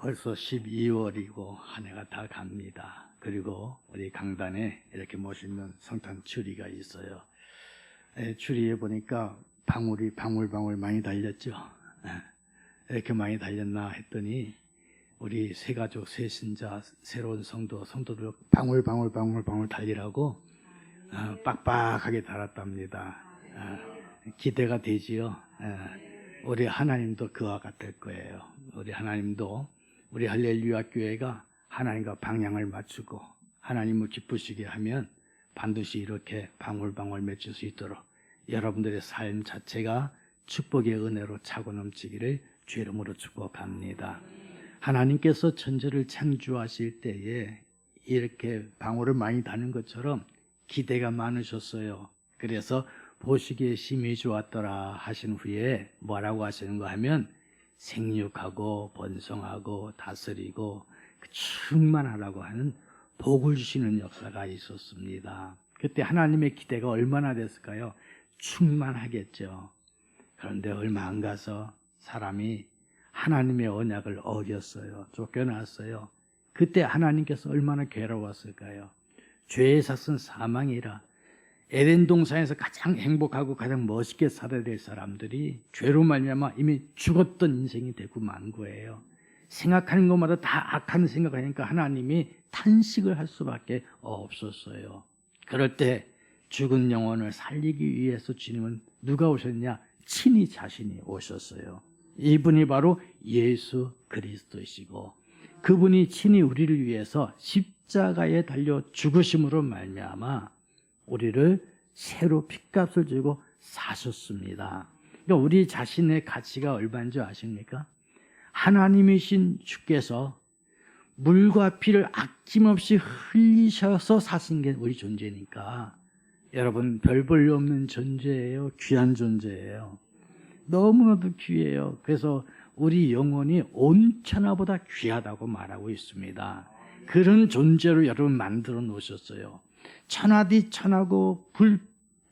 벌써 12월이고 한 해가 다 갑니다. 그리고 우리 강단에 이렇게 멋있는 성탄 추리가 있어요. 추리에 보니까 방울이 방울방울 많이 달렸죠. 이렇게 많이 달렸나 했더니 우리 새가족, 새신자, 새로운 성도들 방울방울 달리라고 빡빡하게 달았답니다. 기대가 되지요. 우리 하나님도 그와 같을 거예요. 우리 하나님도 우리 할렐루야 교회가 하나님과 방향을 맞추고 하나님을 기쁘시게 하면 반드시 이렇게 방울방울 맺힐 수 있도록 여러분들의 삶 자체가 축복의 은혜로 차고 넘치기를 주 이름으로 축복합니다. 하나님께서 천지를 창조하실 때에 이렇게 방울을 많이 다는 것처럼 기대가 많으셨어요. 그래서 보시기에 심히 좋았더라 하신 후에 뭐라고 하시는가 하면 생육하고 번성하고 다스리고 충만하라고 하는 복을 주시는 역사가 있었습니다. 그때 하나님의 기대가 얼마나 됐을까요? 충만하겠죠. 그런데 얼마 안 가서 사람이 하나님의 언약을 어겼어요. 쫓겨났어요. 그때 하나님께서 얼마나 괴로웠을까요? 죄의 삭은 사망이라. 에덴 동산에서 가장 행복하고 가장 멋있게 살아야 될 사람들이 죄로 말미암아 이미 죽었던 인생이 되고 만 거예요. 생각하는 것마다 다 악한 생각을 하니까 하나님이 탄식을 할 수밖에 없었어요. 그럴 때 죽은 영혼을 살리기 위해서 주님은 누가 오셨냐? 친히 자신이 오셨어요. 이분이 바로 예수 그리스도이시고 그분이 친히 우리를 위해서 십자가에 달려 죽으심으로 말미암아 우리를 새로 핏값을 주고 사셨습니다. 그러니까 우리 자신의 가치가 얼마인 줄 아십니까? 하나님이신 주께서 물과 피를 아낌없이 흘리셔서 사신 게 우리 존재니까 여러분 별 볼 일 없는 존재예요. 귀한 존재예요. 너무나도 귀해요. 그래서 우리 영혼이 온 천하보다 귀하다고 말하고 있습니다. 그런 존재로 여러분 만들어 놓으셨어요. 천하디 천하고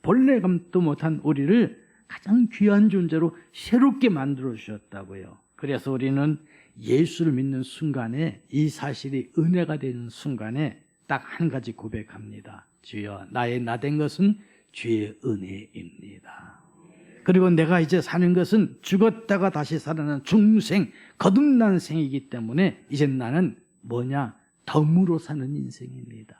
본래감도 못한 우리를 가장 귀한 존재로 새롭게 만들어 주셨다고요. 그래서 우리는 예수를 믿는 순간에 이 사실이 은혜가 되는 순간에 딱 한 가지 고백합니다. 주여 나의 나된 것은 주의 은혜입니다. 그리고 내가 이제 사는 것은 죽었다가 다시 살아나는 중생, 거듭난 생이기 때문에 이제 나는 뭐냐? 덤으로 사는 인생입니다.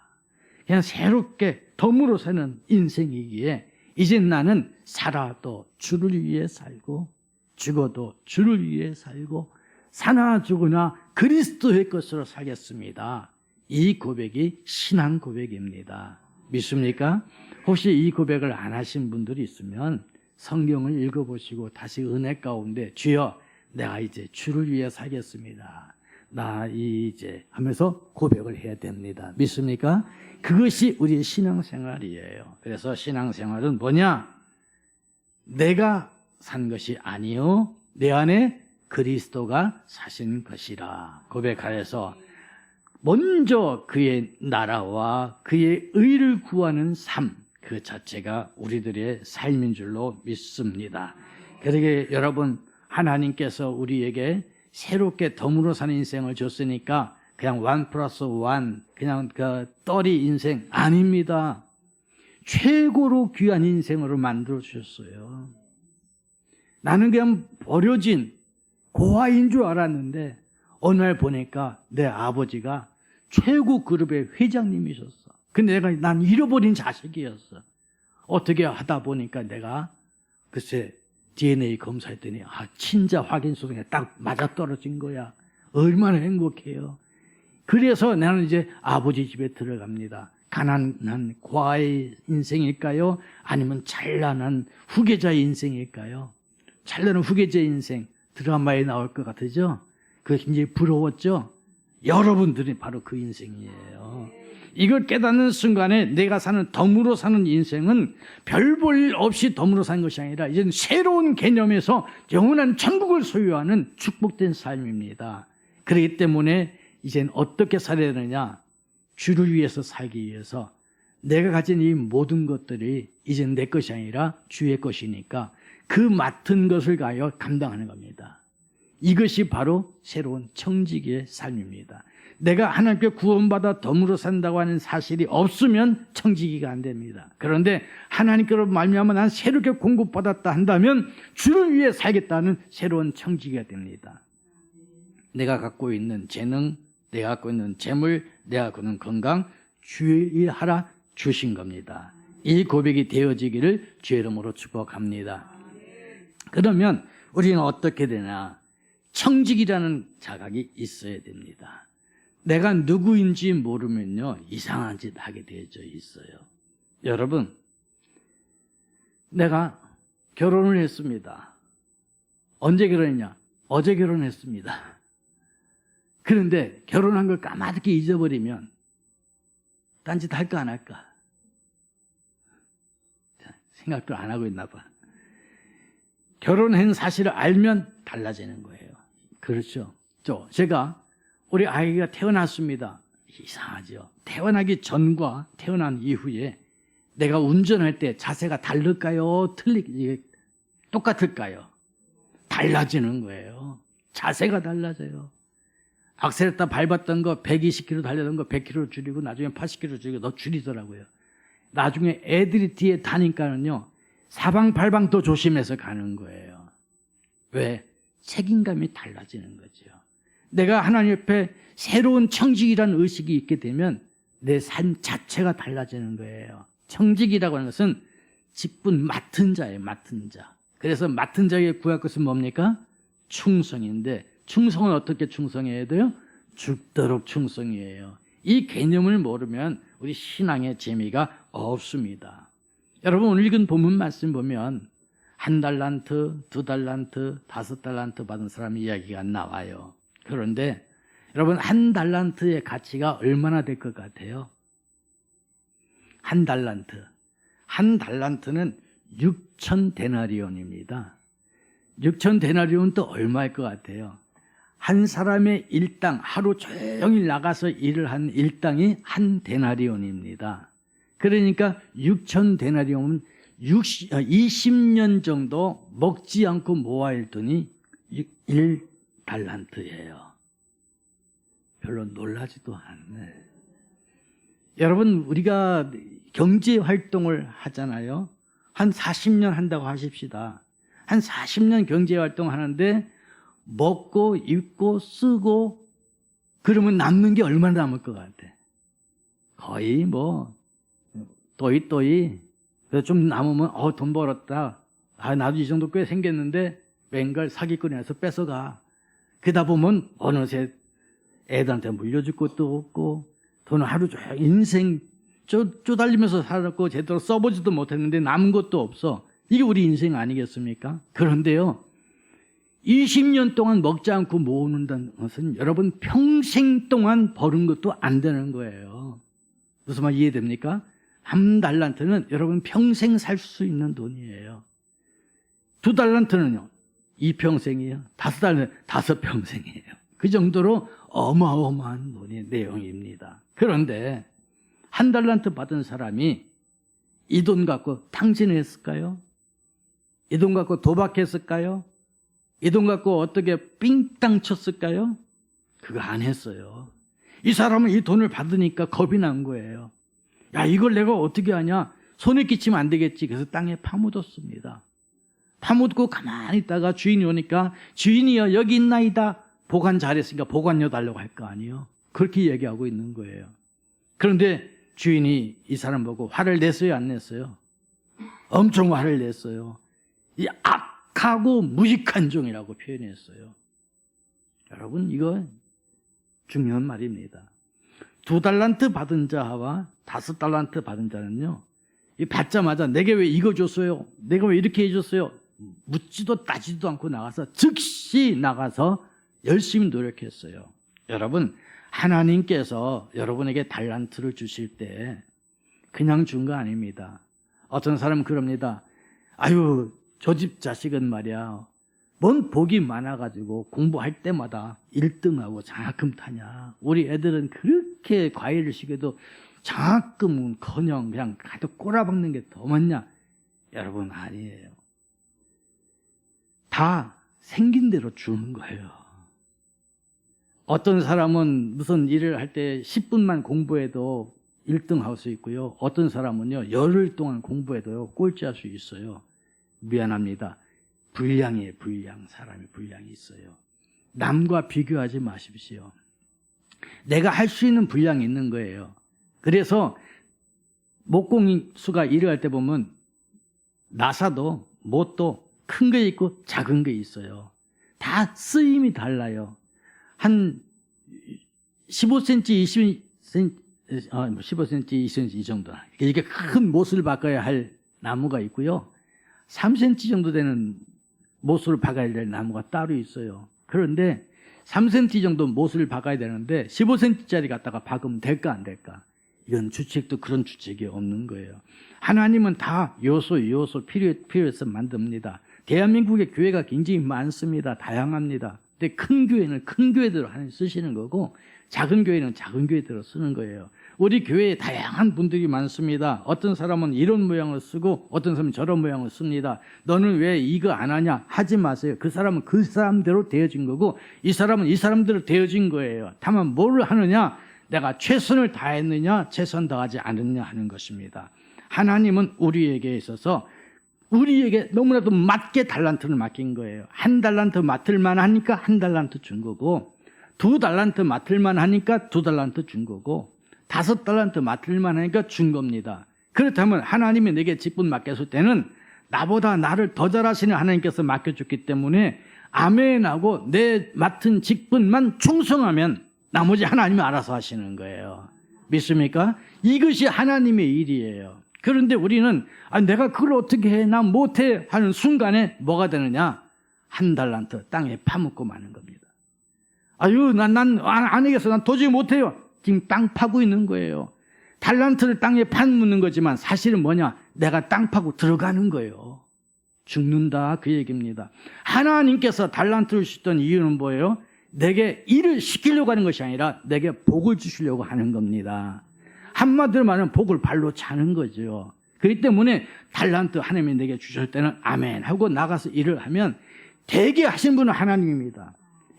그냥 새롭게 덤으로 사는 인생이기에 이제 나는 살아도 주를 위해 살고 죽어도 주를 위해 살고 사나 죽으나 그리스도의 것으로 살겠습니다. 이 고백이 신앙 고백입니다. 믿습니까? 혹시 이 고백을 안 하신 분들이 있으면 성경을 읽어보시고 다시 은혜 가운데 주여 내가 이제 주를 위해 살겠습니다. 나 이제 하면서 고백을 해야 됩니다. 믿습니까? 그것이 우리의 신앙생활이에요. 그래서 신앙생활은 뭐냐? 내가 산 것이 아니요 내 안에 그리스도가 사신 것이라 고백하여서 먼저 그의 나라와 그의 의를 구하는 삶 그 자체가 우리들의 삶인 줄로 믿습니다. 그러게 여러분 하나님께서 우리에게 새롭게 덤으로 사는 인생을 줬으니까 그냥 1+1 그냥 그 떨이 인생 아닙니다. 최고로 귀한 인생으로 만들어 주셨어요. 나는 그냥 버려진 고아인 줄 알았는데 어느 날 보니까 내 아버지가 최고 그룹의 회장님이셨어. 근데 난 잃어버린 자식이었어. 어떻게 하다 보니까 내가 글쎄 DNA 검사했더니 친자 확인 소송에 딱 맞아떨어진 거야. 얼마나 행복해요. 그래서 나는 이제 아버지 집에 들어갑니다. 가난한 과의 인생일까요? 아니면 찬란한 후계자의 인생일까요? 찬란한 후계자의 인생 드라마에 나올 것 같으죠? 그게 굉장히 부러웠죠? 여러분들이 바로 그 인생이에요. 이걸 깨닫는 순간에 내가 사는 덤으로 사는 인생은 별 볼 일 없이 덤으로 사는 것이 아니라 이제는 새로운 개념에서 영원한 천국을 소유하는 축복된 삶입니다. 그렇기 때문에 이제는 어떻게 살아야 되느냐? 주를 위해서 살기 위해서 내가 가진 이 모든 것들이 이제는 내 것이 아니라 주의 것이니까 그 맡은 것을 가하여 감당하는 겁니다. 이것이 바로 새로운 청지기의 삶입니다. 내가 하나님께 구원받아 덤으로 산다고 하는 사실이 없으면 청지기가 안 됩니다. 그런데 하나님께로 말미암아 난 새롭게 공급받았다 한다면 주를 위해 살겠다는 새로운 청지기가 됩니다. 내가 갖고 있는 재능, 내가 갖고 있는 재물, 내가 갖고 있는 건강, 주의 하라 주신 겁니다. 이 고백이 되어지기를 주의 이름으로 축복합니다. 그러면 우리는 어떻게 되나? 청직이라는 자각이 있어야 됩니다. 내가 누구인지 모르면요, 이상한 짓 하게 되어져 있어요. 여러분, 내가 결혼을 했습니다. 언제 결혼했냐? 어제 결혼했습니다. 그런데 결혼한 걸 까맣게 잊어버리면 딴짓 할까 안 할까? 생각도 안 하고 있나 봐. 결혼한 사실을 알면 달라지는 거예요. 그렇죠. 제가 우리 아이가 태어났습니다. 이상하죠. 태어나기 전과 태어난 이후에 내가 운전할 때 자세가 다를까요? 똑같을까요? 달라지는 거예요. 자세가 달라져요. 악셀에다 밟았던 거 120km 달려던 거 100km 줄이고 나중에 80km 줄이고 너 줄이더라고요. 나중에 애들이 뒤에 타니까는요, 사방팔방 더 조심해서 가는 거예요. 왜? 책임감이 달라지는 거죠. 내가 하나님 옆에 새로운 청직이라는 의식이 있게 되면 내 삶 자체가 달라지는 거예요. 청직이라고 하는 것은 직분 맡은 자예요. 맡은 자. 그래서 맡은 자에게 구할 것은 뭡니까? 충성인데, 충성은 어떻게 충성해야 돼요? 죽도록 충성이에요. 이 개념을 모르면 우리 신앙의 재미가 없습니다. 여러분, 오늘 읽은 본문 말씀 보면 1달란트, 2달란트, 5달란트 받은 사람 이야기가 나와요. 그런데 여러분, 1달란트의 가치가 얼마나 될 것 같아요? 1달란트. 1달란트는 6,000데나리온입니다. 6,000데나리온 또 얼마일 것 같아요? 한 사람의 일당, 하루 종일 나가서 일을 한 일당이 1데나리온입니다. 그러니까 6,000데나리온은 20년 정도 먹지 않고 모아일 돈이 1달란트예요. 별로 놀라지도 않네. 여러분, 우리가 경제 활동을 하잖아요. 한 40년 한다고 하십시다. 한 40년 경제 활동 하는데 먹고 입고 쓰고 그러면 남는 게 얼마나 남을 것 같아? 거의 또이 좀 남으면 돈 벌었다. 나도 이 정도 꽤 생겼는데 웬걸 사기꾼이 와서 뺏어가. 그러다 보면 어느새 애들한테 물려줄 것도 없고 돈을 하루 종일 인생 쪼달리면서 살았고 제대로 써보지도 못했는데 남은 것도 없어. 이게 우리 인생 아니겠습니까? 그런데요, 20년 동안 먹지 않고 모은다는 것은 여러분 평생 동안 버는 것도 안 되는 거예요. 무슨 말 이해됩니까? 1달란트는 여러분 평생 살 수 있는 돈이에요. 2달란트는요 2평생이에요. 5달란트 5평생이에요. 그 정도로 어마어마한 돈의 내용입니다. 그런데 1달란트 받은 사람이 이 돈 갖고 탕진했을까요? 이 돈 갖고 도박했을까요? 이 돈 갖고 어떻게 삥땅 쳤을까요? 그거 안 했어요. 이 사람은 이 돈을 받으니까 겁이 난 거예요. 야, 이걸 내가 어떻게 하냐? 손에 끼치면 안 되겠지. 그래서 땅에 파묻었습니다. 파묻고 가만히 있다가 주인이 오니까 주인이여 여기 있나이다. 보관 잘했으니까 보관료 달라고 할 거 아니에요. 그렇게 얘기하고 있는 거예요. 그런데 주인이 이 사람 보고 화를 냈어요, 안 냈어요? 엄청 화를 냈어요. 이 악하고 무식한 종이라고 표현했어요. 여러분, 이거 중요한 말입니다. 2달란트 받은 자와 5달란트 받은 자는요, 이 받자마자 내게 왜 이거 줬어요? 내가 왜 이렇게 해줬어요? 묻지도 따지도 않고 나가서 즉시 나가서 열심히 노력했어요. 여러분, 하나님께서 여러분에게 달란트를 주실 때 그냥 준 거 아닙니다. 어떤 사람은 그럽니다. 아유, 저 집 자식은 말이야, 뭔 복이 많아가지고 공부할 때마다 1등하고 장학금 타냐. 우리 애들은 그렇게 과외를 시켜도 장학금은커녕 그냥 가득 꼬라박는 게 더 많냐. 여러분, 아니에요. 다 생긴 대로 주는 거예요. 어떤 사람은 무슨 일을 할 때 10분만 공부해도 1등 할 수 있고요. 어떤 사람은요, 열흘 동안 공부해도요, 꼴찌할 수 있어요. 미안합니다. 분량이에요, 분량. 사람의 분량이 있어요. 남과 비교하지 마십시오. 내가 할 수 있는 분량이 있는 거예요. 그래서 목공수가 일을 할 때 보면 나사도 못도 큰 게 있고 작은 게 있어요. 다 쓰임이 달라요. 한 15cm, 20cm, 15cm, 20cm 이 정도. 이렇게 큰 못을 박아야 할 나무가 있고요. 3cm 정도 되는 못을 박아야 될 나무가 따로 있어요. 그런데 3cm 정도 못을 박아야 되는데 15cm짜리 갖다가 박으면 될까 안 될까? 이건 주책도 그런 주책이 없는 거예요. 하나님은 다 요소 필요해서 만듭니다. 대한민국의 교회가 굉장히 많습니다. 다양합니다. 근데 큰 교회는 큰 교회대로 하나님 쓰시는 거고 작은 교회는 작은 교회대로 쓰는 거예요. 우리 교회에 다양한 분들이 많습니다. 어떤 사람은 이런 모양을 쓰고 어떤 사람은 저런 모양을 씁니다. 너는 왜 이거 안 하냐? 하지 마세요. 그 사람은 그 사람대로 되어진 거고 이 사람은 이 사람대로 되어진 거예요. 다만 뭘 하느냐? 내가 최선을 다했느냐 최선 다하지 않았느냐 하는 것입니다. 하나님은 우리에게 있어서 우리에게 너무나도 맞게 달란트를 맡긴 거예요. 1달란트 맡을만 하니까 1달란트 준 거고 2달란트 맡을만 하니까 2달란트 준 거고 5달란트 맡을만 하니까 준 겁니다. 그렇다면 하나님이 내게 직분 맡겼을 때는 나보다 나를 더 잘하시는 하나님께서 맡겨줬기 때문에 아멘하고 내 맡은 직분만 충성하면 나머지 하나님이 알아서 하시는 거예요. 믿습니까? 이것이 하나님의 일이에요. 그런데 우리는 내가 그걸 어떻게 해? 난 못해 하는 순간에 뭐가 되느냐? 1달란트 땅에 파묻고 마는 겁니다. 난 안 하겠어. 난 도저히 못해요. 지금 땅 파고 있는 거예요. 달란트를 땅에 파묻는 거지만 사실은 뭐냐? 내가 땅 파고 들어가는 거예요. 죽는다 그 얘기입니다. 하나님께서 달란트를 주셨던 이유는 뭐예요? 내게 일을 시키려고 하는 것이 아니라 내게 복을 주시려고 하는 겁니다. 한마디로 말하면 복을 발로 차는 거죠. 그렇기 때문에 달란트 하나님이 내게 주실 때는 아멘 하고 나가서 일을 하면 되게 하신 분은 하나님입니다.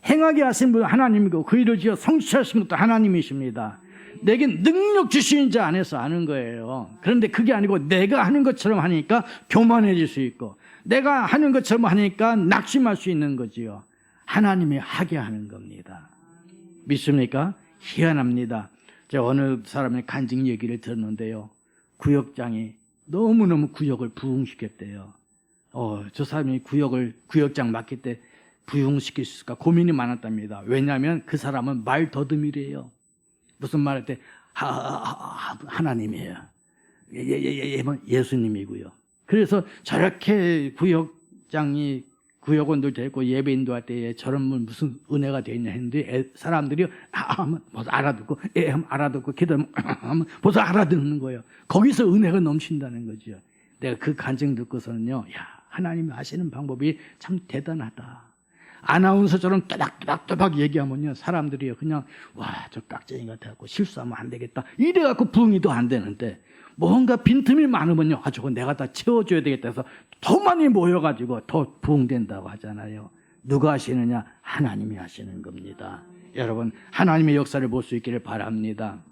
행하게 하신 분은 하나님이고 그 일을 지어 성취하신 것도 하나님이십니다. 내게 능력 주시는 자 안에서 아는 거예요. 그런데 그게 아니고 내가 하는 것처럼 하니까 교만해질 수 있고 내가 하는 것처럼 하니까 낙심할 수 있는 거지요. 하나님이 하게 하는 겁니다. 믿습니까? 희한합니다. 제가 어느 사람의 간증 얘기를 들었는데요. 구역장이 너무너무 구역을 부흥시켰대요. 저 사람이 구역장 맡길 때 부흥시킬 수 있을까 고민이 많았답니다. 왜냐하면 그 사람은 말 더듬이래요. 무슨 말 할 때 하나님이에요. 예수님이고요. 그래서 저렇게 구역원들 데리고 예배인도 할 때에 저런 분 무슨 은혜가 되어 있냐 했는데 사람들이 벌써 알아듣고 알아듣고 기도하면 벌써 알아듣는 거예요. 거기서 은혜가 넘친다는 거죠. 내가 그 간증 듣고서는요, 하나님이 하시는 방법이 참 대단하다. 아나운서처럼 또박또박 얘기하면요, 사람들이요 그냥 저 깍쟁이 같아갖고 실수하면 안 되겠다 이래갖고 부흥이도 안 되는데 뭔가 빈틈이 많으면요, 저거 내가 다 채워줘야 되겠다 해서 더 많이 모여가지고 더 부흥된다고 하잖아요. 누가 하시느냐? 하나님이 하시는 겁니다. 여러분, 하나님의 역사를 볼 수 있기를 바랍니다.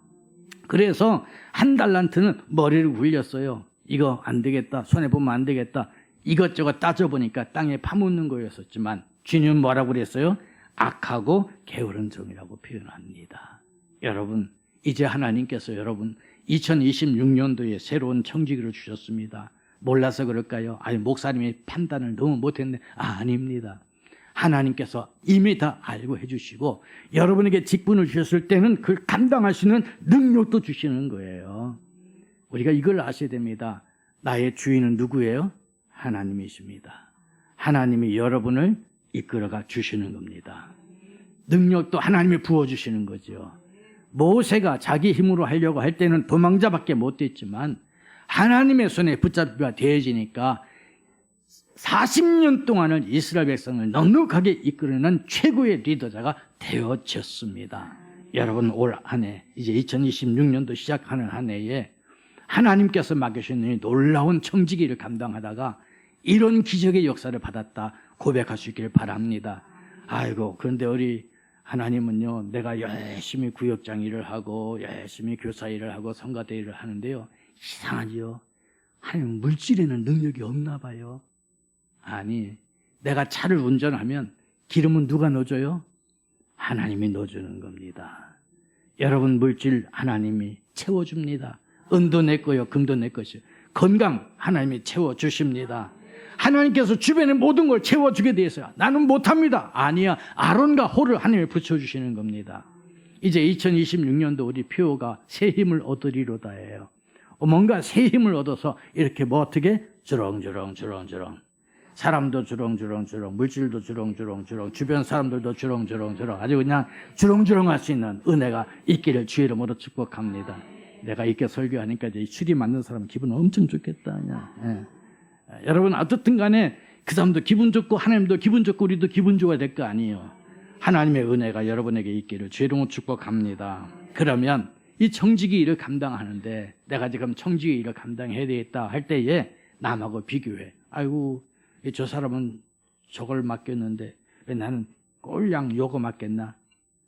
그래서 1달란트는 머리를 굴렸어요. 이거 안 되겠다, 손해보면 안 되겠다, 이것저것 따져보니까 땅에 파묻는 거였었지만 주님은 뭐라고 그랬어요? 악하고 게으른 종이라고 표현합니다. 여러분, 이제 하나님께서 여러분 2026년도에 새로운 청지기를 주셨습니다. 몰라서 그럴까요? 목사님이 판단을 너무 못했네. 아닙니다. 하나님께서 이미 다 알고 해주시고 여러분에게 직분을 주셨을 때는 그걸 감당할 수 있는 능력도 주시는 거예요. 우리가 이걸 아셔야 됩니다. 나의 주인은 누구예요? 하나님이십니다. 하나님이 여러분을 이끌어가 주시는 겁니다. 능력도 하나님이 부어주시는 거죠. 모세가 자기 힘으로 하려고 할 때는 도망자밖에 못 됐지만 하나님의 손에 붙잡기가 되어지니까 40년 동안을 이스라엘 백성을 넉넉하게 이끌어낸 최고의 리더자가 되어졌습니다. 여러분, 올 한 해, 이제 2026년도 시작하는 한 해에 하나님께서 맡겨주신 놀라운 청지기를 감당하다가 이런 기적의 역사를 받았다. 고백할 수 있길 바랍니다. 아이고, 그런데 우리 하나님은요, 내가 열심히 구역장 일을 하고 열심히 교사 일을 하고 성가대 일을 하는데요, 이상하지요? 하나님 물질에는 능력이 없나 봐요. 아니, 내가 차를 운전하면 기름은 누가 넣어줘요? 하나님이 넣어주는 겁니다. 여러분 물질 하나님이 채워줍니다. 은도 내 거요, 금도 내 것이요. 건강 하나님이 채워주십니다. 하나님께서 주변의 모든 걸 채워주게 돼 있어요. 나는 못합니다. 아니야. 아론과 홀을 하나님이 붙여주시는 겁니다. 이제 2026년도 우리 표가 새 힘을 얻으리로다예요. 뭔가 새 힘을 얻어서 이렇게 뭐 어떻게 주렁주렁 사람도 주렁주렁 물질도 주렁주렁 주변 사람들도 주렁주렁 아주 그냥 주렁주렁할 수 있는 은혜가 있기를 주의 이름으로 축복합니다. 내가 이렇게 설교하니까 이제 출이 맞는 사람 기분 엄청 좋겠다. 그냥. 예. 여러분 어떻든 간에 그 사람도 기분 좋고 하나님도 기분 좋고 우리도 기분 좋아야 될 거 아니에요. 하나님의 은혜가 여러분에게 있기를 주의 이름으로 축복합니다. 그러면 이 청지기 일을 감당하는데 내가 지금 청지기 일을 감당해야 되겠다 할 때에 남하고 비교해. 아이고 저 사람은 저걸 맡겼는데 왜 나는 꼴랑 요거 맡겠나?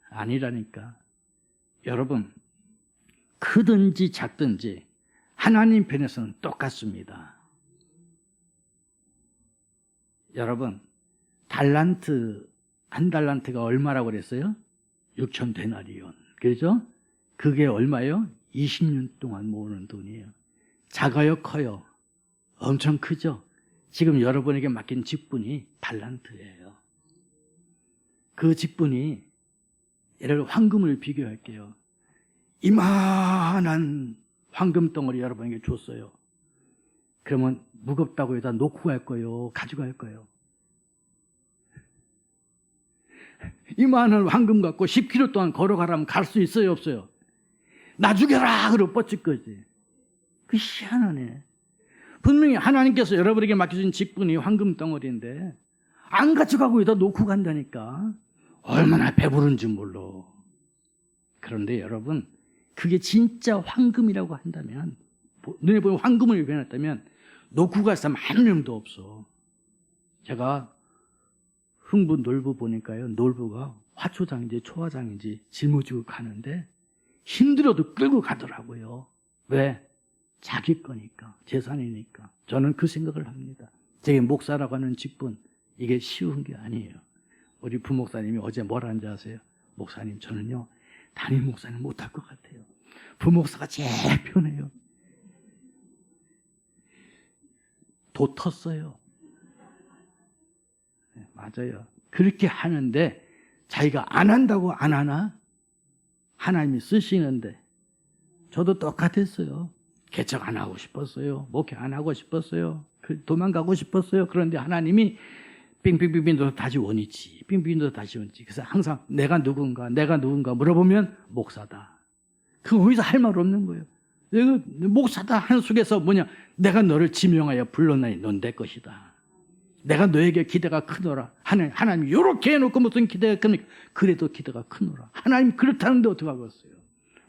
아니라니까. 여러분 크든지 작든지 하나님 편에서는 똑같습니다. 여러분 달란트 한 달란트가 얼마라고 그랬어요? 6천 데나리온. 그렇죠? 그게 얼마예요? 20년 동안 모으는 돈이에요. 작아요, 커요? 엄청 크죠? 지금 여러분에게 맡긴 직분이 달란트예요. 그 직분이 예를 들어 황금을 비교할게요. 이만한 황금 덩어리 여러분에게 줬어요. 그러면 무겁다고 여기다 놓고 갈 거예요? 가져갈 거예요? 이만한 황금 갖고 10km 동안 걸어가라면 갈 수 있어요? 없어요? 나 죽여라! 그러고 뻗칠 거지. 그 희한하네. 분명히 하나님께서 여러분에게 맡겨준 직분이 황금 덩어리인데 안 가져가고 여기다 놓고 간다니까. 얼마나 배부른지 몰라. 그런데 여러분 그게 진짜 황금이라고 한다면 눈에 보이는 황금을 변했다면 놓고 갈 사람 한 명도 없어. 제가 흥부 놀부 보니까요. 놀부가 화초장인지 초화장인지 짊어지고 가는데 힘들어도 끌고 가더라고요. 왜? 자기 거니까, 재산이니까. 저는 그 생각을 합니다. 제게 목사라고 하는 직분, 이게 쉬운 게 아니에요. 우리 부목사님이 어제 뭐라는지 아세요? 목사님, 저는요, 담임 목사는 못할 것 같아요. 부목사가 제일 편해요. 도 텄어요. 네, 맞아요. 그렇게 하는데 자기가 안 한다고 안 하나? 하나님이 쓰시는데 저도 똑같았어요. 개척 안 하고 싶었어요. 목회 안 하고 싶었어요. 도망가고 싶었어요. 그런데 하나님이 빙빙빙빙 너 다시 원이지. 빙빙빙 너 다시 원이지. 그래서 항상 내가 누군가 물어보면 목사다. 그거 어디서 할 말 없는 거예요. 내가 목사다 하는 속에서 뭐냐? 내가 너를 지명하여 불렀나니 넌 내 것이다. 내가 너에게 기대가 크노라. 하나님 이렇게 해놓고 무슨 기대가 큽니까? 그래도 기대가 크노라. 하나님 그렇다는데 어떡하겠어요?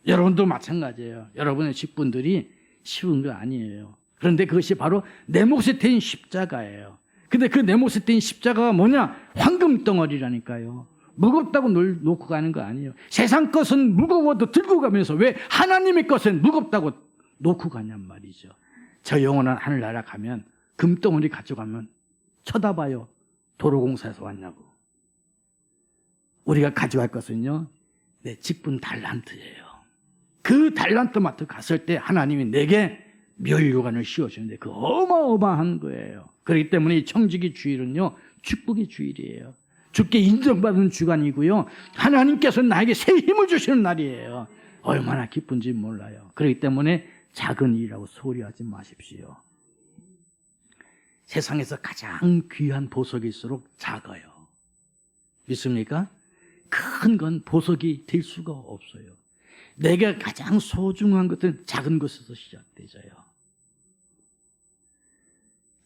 여러분도 마찬가지예요. 여러분의 직분들이 쉬운 거 아니에요. 그런데 그것이 바로 내 몫에 댄 십자가예요. 근데 그 내 몫에 댄 십자가가 뭐냐? 황금 덩어리라니까요. 무겁다고 놓고 가는 거 아니에요. 세상 것은 무거워도 들고 가면서 왜 하나님의 것은 무겁다고 놓고 가냔 말이죠. 저 영원한 하늘나라 가면 금덩어리 가져가면 쳐다봐요. 도로공사에서 왔냐고. 우리가 가져갈 것은요, 내 직분 달란트예요. 그 달란트 마트 갔을 때 하나님이 내게 멸류관을 씌워주는데 그 어마어마한 거예요. 그렇기 때문에 이 청지기 주일은요, 축복의 주일이에요. 주께 인정받은 주간이고요, 하나님께서 나에게 새 힘을 주시는 날이에요. 얼마나 기쁜지 몰라요. 그렇기 때문에 작은 일이라고 소리하지 마십시오. 세상에서 가장 귀한 보석일수록 작아요. 믿습니까? 큰 건 보석이 될 수가 없어요. 내가 가장 소중한 것은 작은 것에서 시작되져요.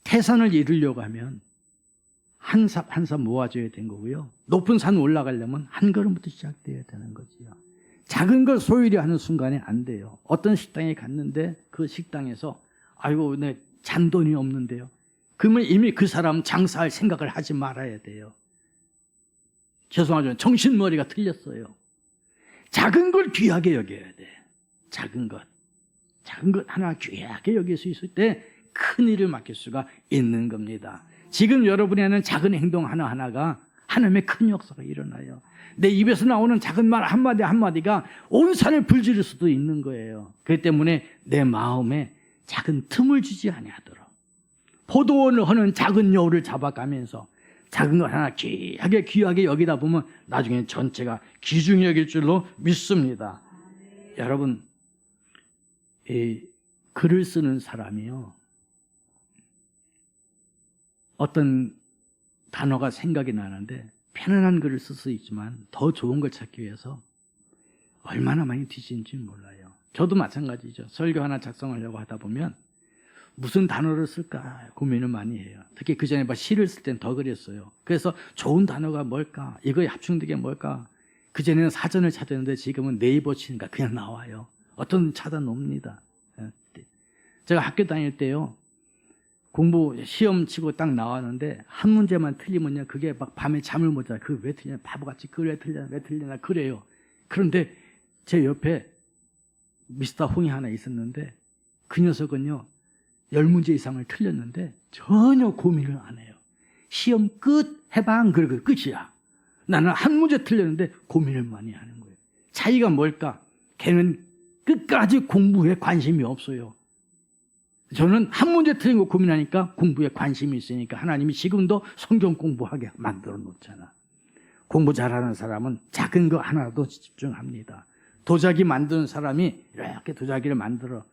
태산을 이루려고 하면 한 삽 한 삽 모아줘야 되는 거고요. 높은 산 올라가려면 한 걸음부터 시작돼야 되는 거지요. 작은 걸 소유리 하는 순간에 안 돼요. 어떤 식당에 갔는데 그 식당에서 아이고 내 잔돈이 없는데요. 그러면 이미 그 사람 장사할 생각을 하지 말아야 돼요. 죄송하지만 정신머리가 틀렸어요. 작은 걸 귀하게 여겨야 돼. 작은 것 하나 귀하게 여길 수 있을 때 큰 일을 맡길 수가 있는 겁니다. 지금 여러분이 하는 작은 행동 하나하나가 하나님의 큰 역사가 일어나요. 내 입에서 나오는 작은 말 한마디 한마디가 온 산을 불지를 수도 있는 거예요. 그렇기 때문에 내 마음에 작은 틈을 주지 아니하도록 포도원을 하는 작은 여우를 잡아가면서 작은 것 하나 귀하게 여기다 보면 나중에 전체가 귀중히 여길 줄로 믿습니다. 여러분, 이 글을 쓰는 사람이요, 어떤 단어가 생각이 나는데 편안한 글을 쓸 수 있지만 더 좋은 걸 찾기 위해서 얼마나 많이 뒤지는지 몰라요. 저도 마찬가지죠. 설교 하나 작성하려고 하다 보면 무슨 단어를 쓸까 고민을 많이 해요. 특히 그 전에 시를 쓸 땐 더 그랬어요. 그래서 좋은 단어가 뭘까? 이거에 합충되게 뭘까? 그 전에는 사전을 찾았는데 지금은 네이버 치니까 그냥 나와요. 어떤 찾아 놉니다. 제가 학교 다닐 때요, 공부 시험 치고 딱 나왔는데 한 문제만 틀리면요, 그게 막 밤에 잠을 못 자요. 그걸 왜 틀리냐, 바보같이 그걸 왜 틀리냐 그래요. 그런데 제 옆에 미스터 홍이 하나 있었는데 그 녀석은요 10문제 이상을 틀렸는데 전혀 고민을 안 해요. 시험 끝 해방 그리고 끝이야. 나는 한 문제 틀렸는데 고민을 많이 하는 거예요. 차이가 뭘까? 걔는 끝까지 공부에 관심이 없어요. 저는 한 문제 틀린 거 고민하니까 공부에 관심이 있으니까 하나님이 지금도 성경 공부하게 만들어 놓잖아. 공부 잘하는 사람은 작은 거 하나도 집중합니다. 도자기 만드는 사람이 이렇게 도자기를 만들어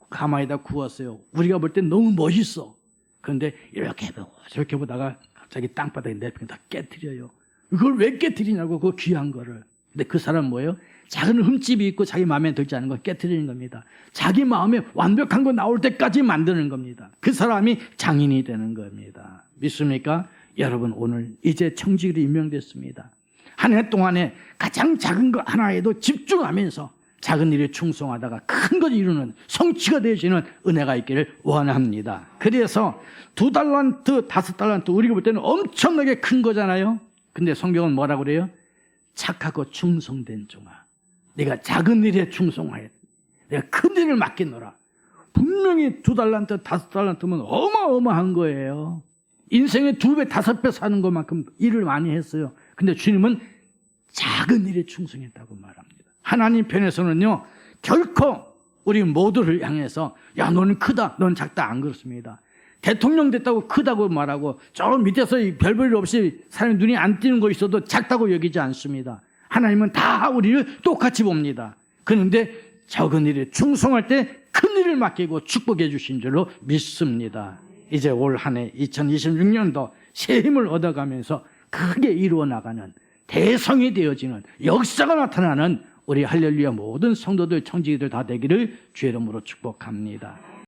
가마에다 구웠어요. 우리가 볼 땐 너무 멋있어. 그런데 이렇게 저렇게 보다가 갑자기 땅바닥에 내팽 다 깨트려요. 이걸 왜 깨트리냐고, 그 귀한 거를. 근데 그 사람 뭐예요? 작은 흠집이 있고 자기 마음에 들지 않은 걸 깨트리는 겁니다. 자기 마음에 완벽한 거 나올 때까지 만드는 겁니다. 그 사람이 장인이 되는 겁니다. 믿습니까? 여러분, 오늘 이제 청지기로 임명됐습니다. 한 해 동안에 가장 작은 것 하나에도 집중하면서 작은 일에 충성하다가 큰 것 이루는 성취가 되시는 은혜가 있기를 원합니다. 그래서 2달란트, 5달란트 우리가 볼 때는 엄청나게 큰 거잖아요. 근데 성경은 뭐라고 그래요? 착하고 충성된 종아, 내가 작은 일에 충성하여 내가 큰 일을 맡기노라. 분명히 2달란트, 5달란트면 어마어마한 거예요. 인생의 2배, 5배 사는 것만큼 일을 많이 했어요. 근데 주님은 작은 일에 충성했다고 말합니다. 하나님 편에서는요, 결코 우리 모두를 향해서 야, 너는 크다, 넌 작다, 안 그렇습니다. 대통령 됐다고 크다고 말하고 저 밑에서 별볼 일 없이 사람이 눈이 안 띄는 거 있어도 작다고 여기지 않습니다. 하나님은 다 우리를 똑같이 봅니다. 그런데 적은 일에 충성할 때 큰 일을 맡기고 축복해 주신 줄로 믿습니다. 이제 올 한 해 2026년도 새 힘을 얻어가면서 크게 이루어 나가는, 대성이 되어지는, 역사가 나타나는 우리 할렐루야 모든 성도들, 청지기들 다 되기를 주의 이름으로 축복합니다.